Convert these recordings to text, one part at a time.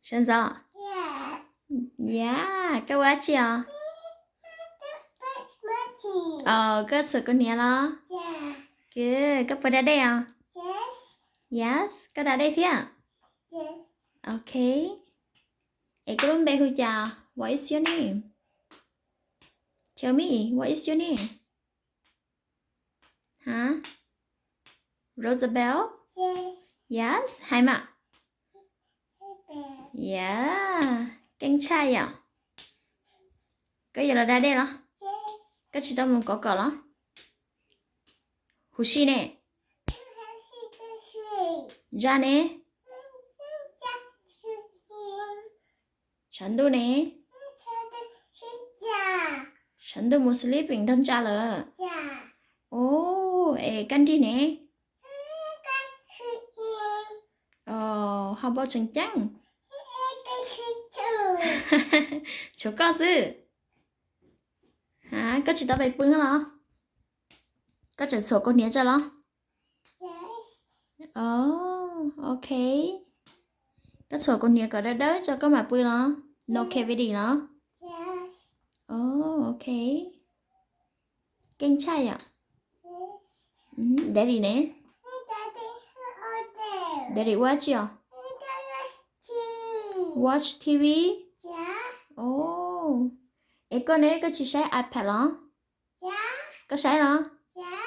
选择 Yeah. Yeah, cái quá chi à? Cái sự con nhẹ lo. Yeah. Cái phải đã đây à? Yes. Yes, cái đã đây thế à? Yes. Okay. Ê, cái luôn bé hư chà. What is your name? Tell me, what is your name? Huh? Rosabelle? Yes. Yes, hai mà. Yeah, canh trai à? Cái giờ là ra đây đó. Yes. Cái chị tao muốn có cỡ đó. Hushi nè. Ja nè. Chandu nè. Chandu muốn sleeping thân cha lờ. Oh, canh đi nè. Oh, how about chẳng chẳng? Chỗ có sư. Hả, có chị tao phải bưng hả? Có chị sổ con nhé cho nó. Oh, okay. Có sổ con nhé có đỡ đỡ cho có mà bưng nó. No cavity nó. Oh, okay. Canh chay à? Daddy nè. Daddy watch à? Watch TV? Oh. Ê, con ấy có chị xài iPad hả? Có xài hả?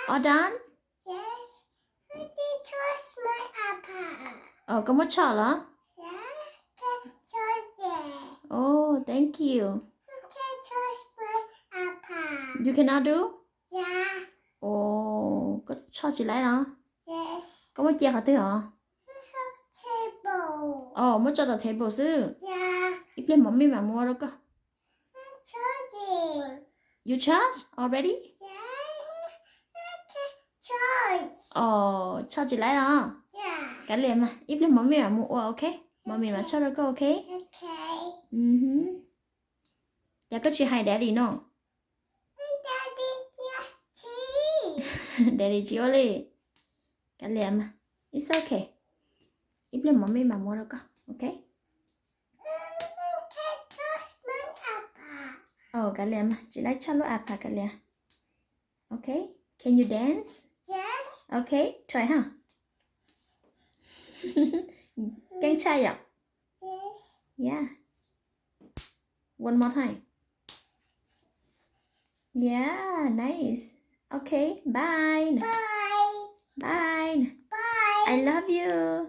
All done? Có một trò hả? Oh, thank you. You cannot do? Oh, có cho chị lấy hả? Có một chia hả tư hả? Oh, một cho tờ table sư. Ít lên mommy mà mua đâu cơ. You charge already? Oh, cho chị lấy hả? Cái liền mà, ít lên mommy mà mua, ok? Mommy mà cho đâu cơ, ok? Dạ có chị hay daddy no? Daddy chị oli. Cái liền mà, it's okay. Ít lên mommy mà mua đâu cơ, ok? Oh, cái liền mà, chị lấy cho lúc apa cái liền. Okay, can you dance? Okay, try ha. Canh chay à? Yeah. One more time. Yeah, nice. Okay, bye. Bye. I love you.